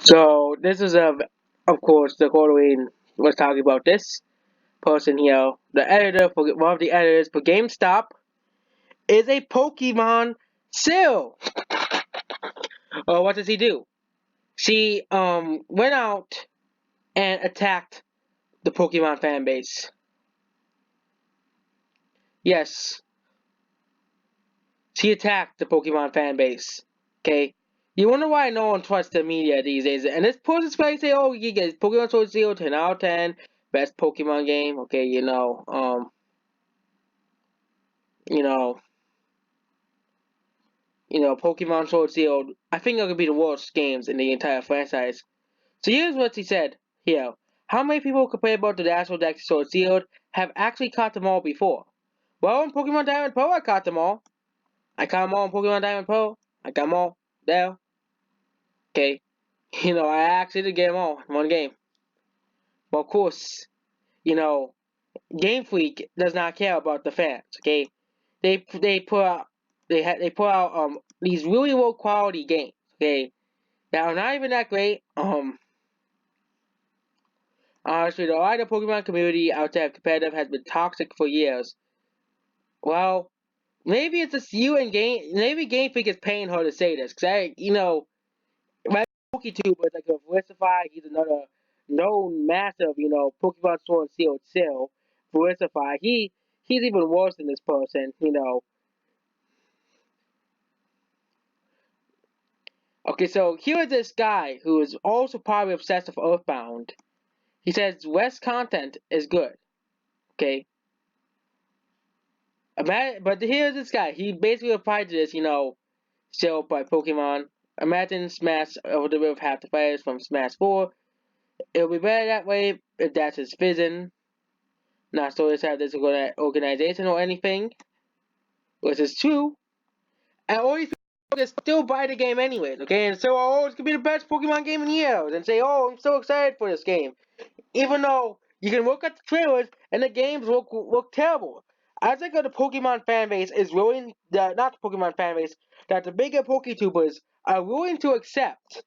So this is of course, the Halloween was talking about this person here. The editor for one of the editors for GameStop is a Pokemon Seal. Oh, what does he do? She went out and attacked the Pokemon fan base. Yes, she attacked the Pokemon fan base. Okay. You wonder why no one trusts the media these days. And this person's going to say, oh, you get Pokemon Sword Seal 10 out of 10, best Pokemon game. Okay, you know, Pokemon Sword Shield, I think it could be the worst games in the entire franchise. So here's what he said here. How many people complain about the actual deck Sword Shield have actually caught them all before? Well, in Pokemon Diamond Pearl, I caught them all. I caught them all in Pokemon Diamond Pearl. I got them all there. Okay. I actually did get them all in one game. Well, of course, you know, Game Freak does not care about the fans. Okay. They put out they put out these really low quality games. Okay, that are not even that great. Honestly, the wider Pokemon community outside of competitive has been toxic for years. Well, maybe it's just you and maybe Game Freak is paying her to say this, cause my PokeTube was like a Versify. He's another known massive, Pokemon Sword and Shield sale. Versify. He's even worse than this person. Okay, so here is this guy who is also probably obsessed with Earthbound. He says West content is good. Okay. But here's this guy. He basically replied to this, still by Pokemon. Imagine Smash over the with half the fighters from Smash 4. It'll be better that way if that's his vision. Not so to have this organization or anything. Which is true. And all these people can still buy the game anyways, okay? And so, oh, it's gonna be the best Pokemon game in years. And say, oh, I'm so excited for this game. Even though you can look at the trailers and the games look terrible. I think that the Pokemon fan base is willing, not the Pokemon fan base, that the bigger PokeTubers are willing to accept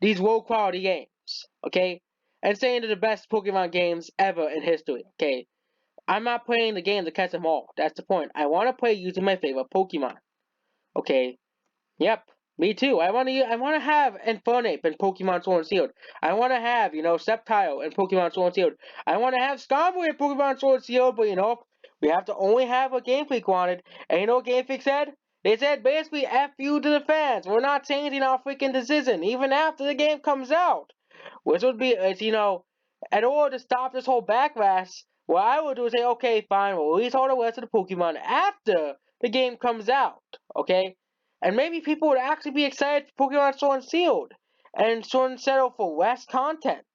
these low quality games, okay? And saying they're the best Pokemon games ever in history, okay? I'm not playing the game to catch them all. That's the point. I want to play using my favorite Pokemon, okay? Yep, me too. I wanna have Infernape in Pokemon Sword and Shield. I wanna have, Sceptile in Pokemon Sword and Shield. I wanna have Skarmory in Pokemon Sword and Shield, but we have to only have what Game Freak wanted. And you know what Game Freak said? They said basically F you to the fans. We're not changing our freaking decision, even after the game comes out. Which would be, in order to stop this whole backlash, what I would do is say, okay, fine, we'll release all the rest of the Pokemon after the game comes out, okay? And maybe people would actually be excited for Pokemon Sword and Shield, and Sword and settle for less content,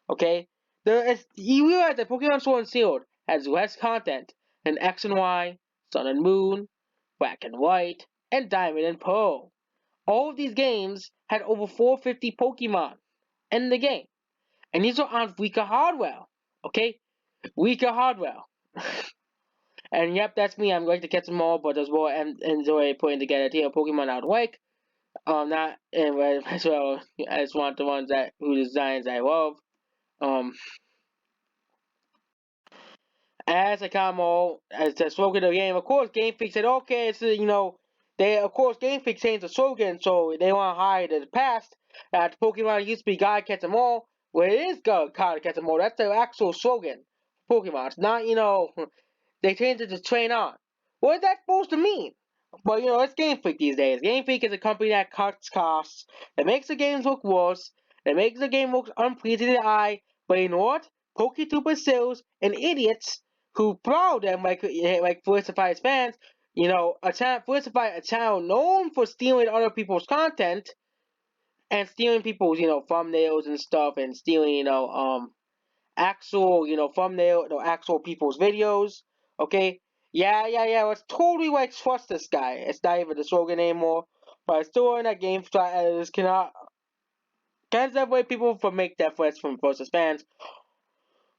okay? You realize that Pokemon Sword and Shield has less content than X and Y, Sun and Moon, Black and White, and Diamond and Pearl. All of these games had over 450 Pokemon in the game. And these are on weaker hardware. Okay? Weaker hardware. And yep, that's me. I'm going to catch them all, but as well and enjoy putting together a team of Pokemon out like. Not and as well. I just want the ones that who designs I love. Um, as a combo, as the slogan of the game, of course, Game Freak said, okay, they of course Game Freak changed the slogan, so they want to hide the past. That Pokemon used to be God catch them all. Well, it is God catch them all. That's the actual slogan. Pokemon. It's not, they changed it to train on. What is that supposed to mean? But it's Game Freak these days. Game Freak is a company that cuts costs, that makes the games look worse, that makes the game look unpleasing to the eye. But you know what? PokeTuber sales and idiots who proud them like Versify's fans. Versify, a channel known for stealing other people's content and stealing people's thumbnails and stuff and stealing actual, thumbnail, actual people's videos. Okay, yeah. Let's totally like trust this guy. It's not even the slogan anymore. But I still in that game. This can't separate people from make that threats from versus fans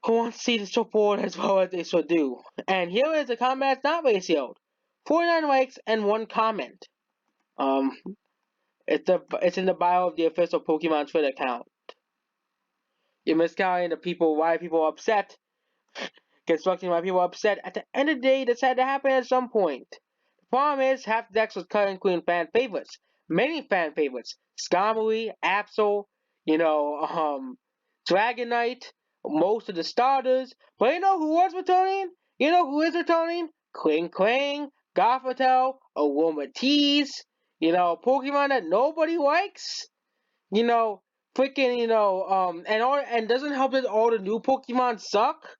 who want to see the support as well as they should do. And here is a comment that's not ratioed. 49 likes and one comment. Um, It's in the bio of the official Pokemon Twitter account. You're miscounting the people, why people are upset, constructing why people are upset. At the end of the day, this had to happen at some point. The problem is, half the decks was cut, including fan favorites. Many fan favorites. Skarmory, Absol, Dragonite, most of the starters. But you know who was returning? You know who is returning? Kling Kling, Gothitelle, Aromatisse, Pokemon that nobody likes. You know, freaking, and doesn't help that all the new Pokemon suck.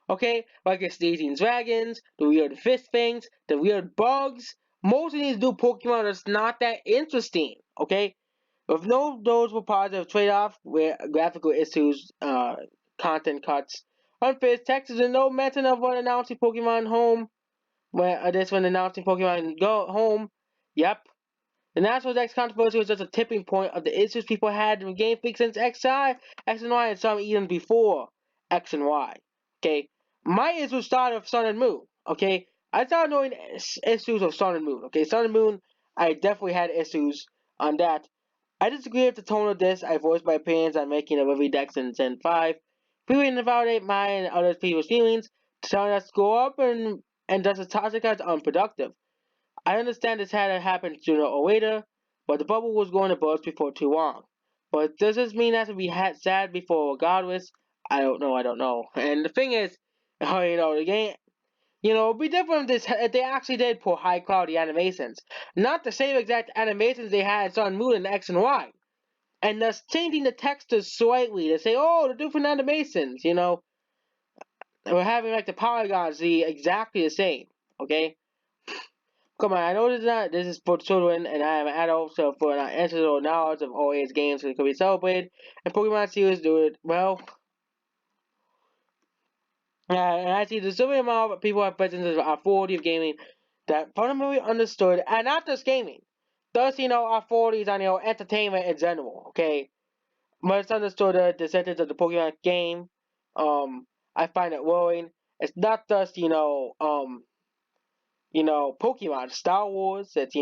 Okay, like the Sneezing Dragons, the weird fish things, the weird bugs. Most of these new Pokemon are just not that interesting. Okay, with no those were positive trade-offs where graphical issues, content cuts, unfair textures, and no mention of when announcing Pokemon Home. When announcing Pokemon Go Home. Yep, the National Dex controversy was just a tipping point of the issues people had with Game Freak since X and Y, and some even before X and Y. Okay, my issues started with Sun and Moon. Okay, I started knowing issues of Sun and Moon. Okay, Sun and Moon, I definitely had issues on that. I disagree with the tone of this. I voiced my opinions on making a Revy Dex in Gen 5. People invalidate my and other people's feelings, telling us to go up and thus the toxic as unproductive. I understand this had to happen sooner or later, but the bubble was going to burst before too long. But does this mean that we had sad before regardless? I don't know, I don't know. And the thing is, the game, it'd be different if they actually did pull high quality animations. Not the same exact animations they had in Sun Moon and X and Y. And thus changing the textures slightly to say, oh, the different animations, We're having like the polygons be exactly the same, okay? Come on, I know this is for children, and I am an adult, so for an answers or knowledge of all age games that could be celebrated, and Pokemon series do it well. And I see there's so many amount of people have presences of authority of gaming that fundamentally understood, and not just gaming, thus, authorities on, entertainment in general, okay? But it's understood the sentence of the Pokemon game. I find it worrying. It's not just, Pokemon, Star Wars, it's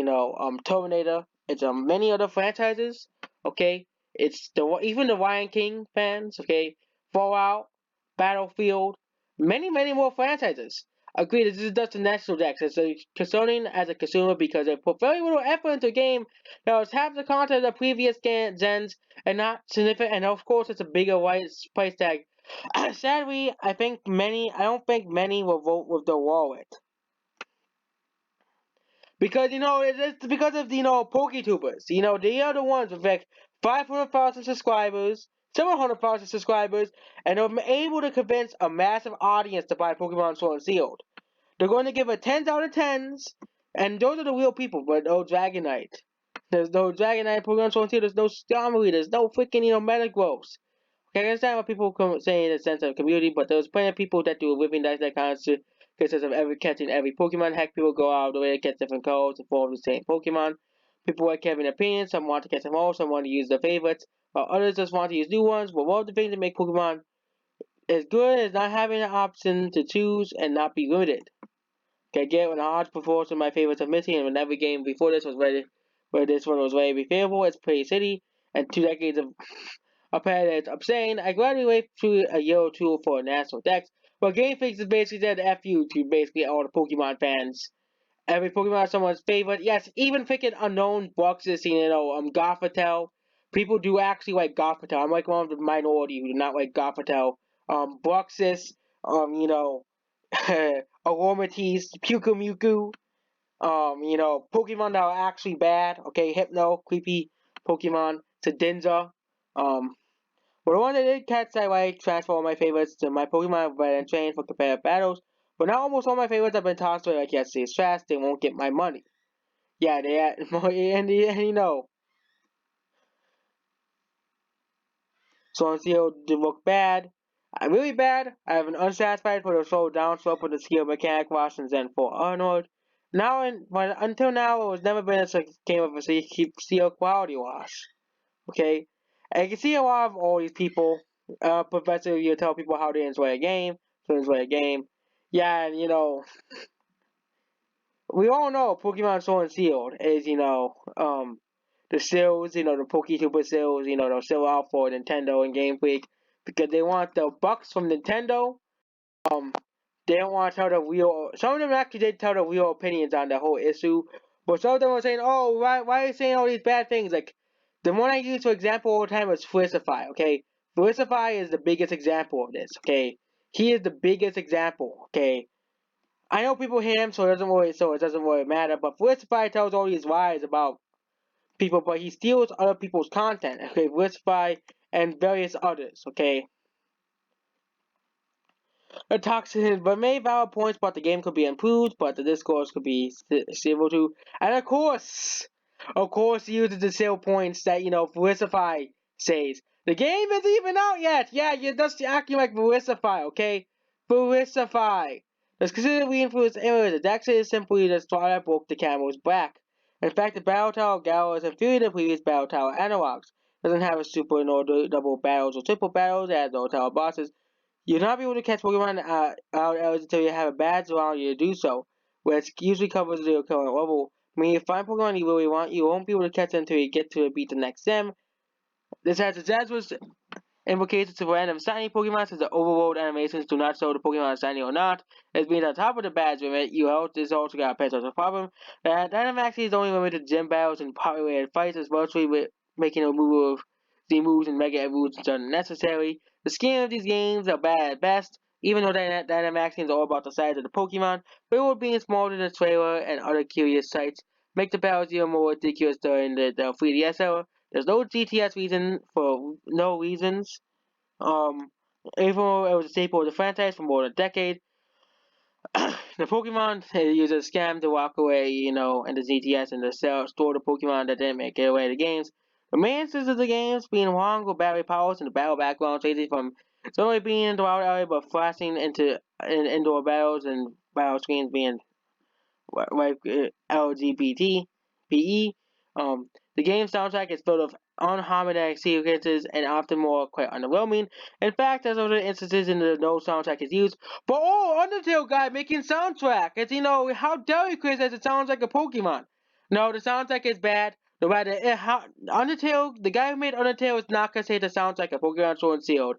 Terminator, it's many other franchises, okay? It's even the Lion King fans, okay? Fallout, Battlefield, many more franchises. Agree, this is just the national dex. It's concerning as a consumer because they put very little effort into a game that was half the content of the previous gens and not significant. And of course, it's a bigger price tag. Sadly, I don't think many will vote with their wallet. Because it's because of PokeTubers. They are the ones with like 500,000 subscribers, 700,000 subscribers, and they're able to convince a massive audience to buy Pokemon Sword and Shield. They're going to give it 10s out of 10s, and those are the real people. But no Dragonite, there's no Dragonite Pokemon Sword and Shield. There's no Skarmory. There's no freaking Metagross. Okay, I understand what people say in the sense of community, but there's plenty of people that do a living that kind of consists of catching every Pokemon. Heck, people go out of the way to catch different codes to form the same Pokemon. People like having opinions. Some want to catch them all. Some want to use their favorites. While others just want to use new ones. But one of the things that make Pokemon as good as not having an option to choose and not be limited. Okay, get when a large proportion of my favorites are missing, and when every game before this was ready, where this one was ready to be favorable, it's Play City, and 2 decades of apparently I'm saying I graduate through a year or two for a national dex, but Game Freak is basically said F you to basically all the Pokemon fans. Every Pokemon is someone's favorite. Yes, even picking unknown boxes, Gothitelle. People do actually like Gothitelle. I'm like one of the minority who do not like Gothitelle. Bruxis, Aromatisse, Pyukumuku, Pokemon that are actually bad. Okay, Hypno, creepy Pokemon, Sedinja, but the one that did catch I like transfer all my favorites to my Pokemon I've bred and trained for competitive battles. But now almost all my favorites have been tossed away like yesterday's trash. They won't get my money. Yeah, they and so until they look bad. I'm really bad. I have an unsatisfied for the slow down slope of the skill mechanic wash and Zen 4 Arnold. But until now, it was never been a game of a seal quality wash. Okay? And you can see a lot of all these people, Professor, you tell people how they enjoy a game, to enjoy a game. Yeah, and we all know Pokemon Sword and Shield is, the sales, the PokeTuber sales, they'll sell out for Nintendo and Game Freak because they want the bucks from Nintendo. Um, they don't want to tell the real. Some of them actually did tell the real opinions on the whole issue, but some of them were saying, "Oh, why are you saying all these bad things?" Like the one I use for example all the time is Felicify. Okay, Felicify is the biggest example of this. Okay, he is the biggest example. Okay, I know people hate him, so it doesn't really matter. But Felicify tells all these lies about people, but he steals other people's content. Okay, Felicify and various others. Okay. A toxin, but made valid points about the game could be improved, but the discourse could be civil to. And of course, he uses the sale points that, Felicify says. The game isn't even out yet! Yeah, you're just acting like Felicify, okay? Felicify. There's considerably influenced areas. The dex is simply the straw that broke the camel's back. In fact, the Battle Tower Gala is inferior to previous Battle Tower analogs. It doesn't have a super nor double battles or triple battles, it has no tower bosses. You'll not be able to catch Pokemon out until you have a badge around you to do so, which usually covers the current level. When you find Pokemon you really want, you won't be able to catch them until you get to beat the next gym. This has disastrous implications to random shiny Pokemon since the overworld animations do not show the Pokemon shiny or not. It means on top of the badge limit, this also got a potential problem. The Dynamax is only limited to gym battles and populated fights, is mostly making a removal of Z moves and Mega Evolutions unnecessary. The scheme of these games are bad at best, even though Dynamax is all about the size of the Pokemon. Railroad being smaller than the trailer and other curious sites make the battles even more ridiculous during the 3DS era. There's no GTS reason for no reasons. Even though it was a staple of the franchise for more than a decade, the Pokemon use a scam to walk away, and the GTS and store the Pokemon that didn't make it away the games. The main instance of the games being wrong with battery powers and the battle backgrounds ranging from only being in the wild area but flashing in indoor battles and battle screens being like LGBT, PE. The game soundtrack is filled with unharmonic sequences and often more quite underwhelming. In fact, there's other instances in the no soundtrack is used. But Undertale guy making soundtrack. It's how dare you criticize it sounds like a Pokemon. No, the soundtrack is bad. No matter how Undertale, the guy who made Undertale is not gonna say the sounds like a Pokemon Sword and Shield.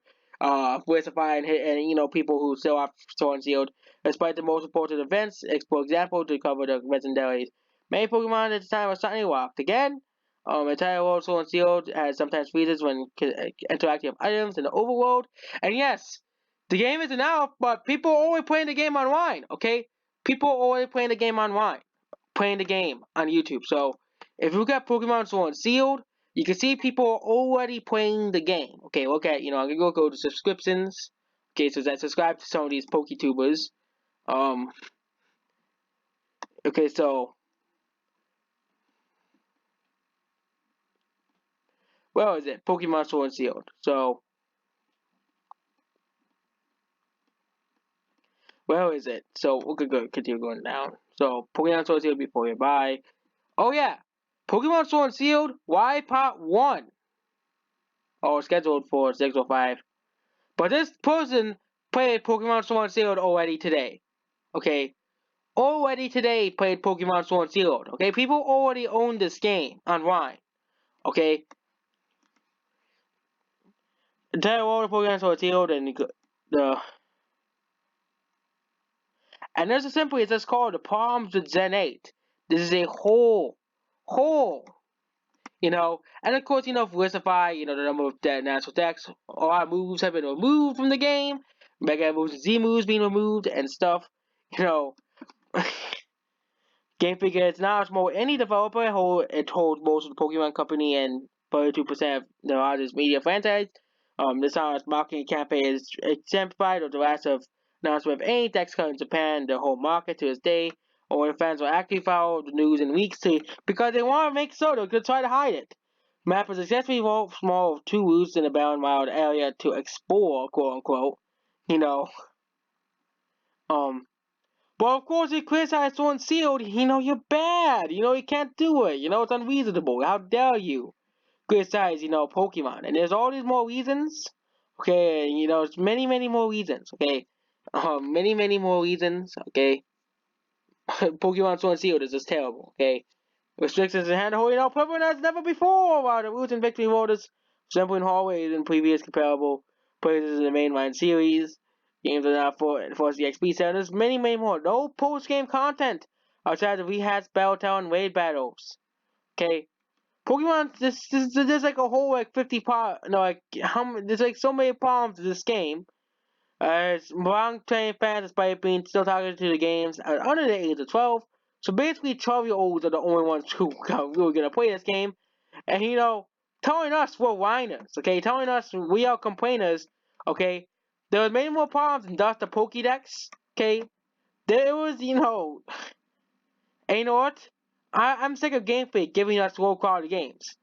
With and people who still have Sword and Shield. Despite the most important events, for example, to cover the legendaries. Many Pokemon at the time are slightly locked. Again, entire world Sword and Shield has sometimes freezes when interacting with items in the overworld. And yes, the game isn't out, but people are always playing the game online, okay? People are always playing the game online, playing the game on YouTube. So, if you got Pokemon Sword and Shield, you can see people are already playing the game. Okay, look at, I'm gonna go to subscriptions. Okay, so I subscribe to some of these PokeTubers. Um, okay, so, where is it? Pokemon Sword and Shield. So, where is it? So, we could go, continue going down. So, Pokemon Sword and Shield before you buy. Oh, yeah. Pokemon Sword and Shield, Y Part 1. Oh, scheduled for 6:05. But this person played Pokemon Sword and Shield already today. Okay? Already today played Pokemon Sword and Shield. Okay? People already own this game online. Okay? Entire world of Pokemon Sword and Shield and the and there's a simply it's just called the Problems with Gen 8. This is a whole, and of course, Felicify, the number of natural attacks, a lot of moves have been removed from the game, Mega moves and Z moves being removed and stuff, you know. Game Figure is now small any developer, it holds most of the Pokemon Company and 32% of the largest media franchise. This hour's marketing campaign is exemplified of the last of announcement of any dex cut in Japan, the whole market to this day. Or the fans will actually follow the news in weeks because they want to make so they're going to try to hide it. Map is successfully evolved small of two routes in the Bound Wild area to explore, quote unquote. You know, um, but of course, if criticize Sword and Shield, you're bad. You can't do it. It's unreasonable. How dare you criticize, Pokemon? And there's all these more reasons. Okay, it's many, many more reasons. Okay, many, many more reasons. Okay, Pokemon Sword and Shield is just terrible. Okay, Restrictions and handle, prevalent as never before, while the routes and victory motors resembling hallways in previous comparable places in the mainline series. Games are now forced the XP centers, many more. No post-game content outside the rehash Battle Town and raid battles. Okay, Pokemon, there's like a whole like 50 part, no, like there's like so many problems in this game. It's wrong trained fans, despite being still targeted to the games, are under the age of 12. So basically, 12-year-olds are the only ones who are really gonna play this game. And telling us we're whiners, okay? Telling us we are complainers, okay? There was many more problems than just the Pokédex, okay? There was, and you know what? I'm sick of Game Freak giving us low quality games.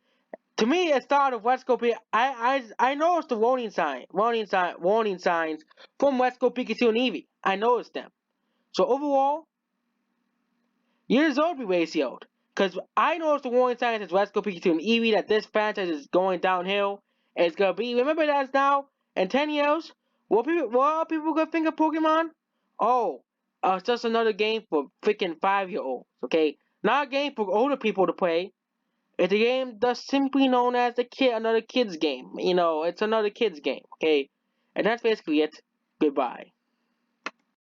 To me, it started with Let's Go Pikachu. I noticed the warning signs from Let's Go Pikachu and Eevee. I noticed them. So overall, you deserve to be ratioed. Because I noticed the warning signs as Let's Go Pikachu and Eevee that this franchise is going downhill. And it's gonna be. Remember that now in 10 years, what are people gonna think of Pokemon? Oh, it's just another game for freaking 5-year-olds. Okay, not a game for older people to play. It's a game that's simply known as another kid's game. It's another kid's game, okay? And that's basically it. Goodbye.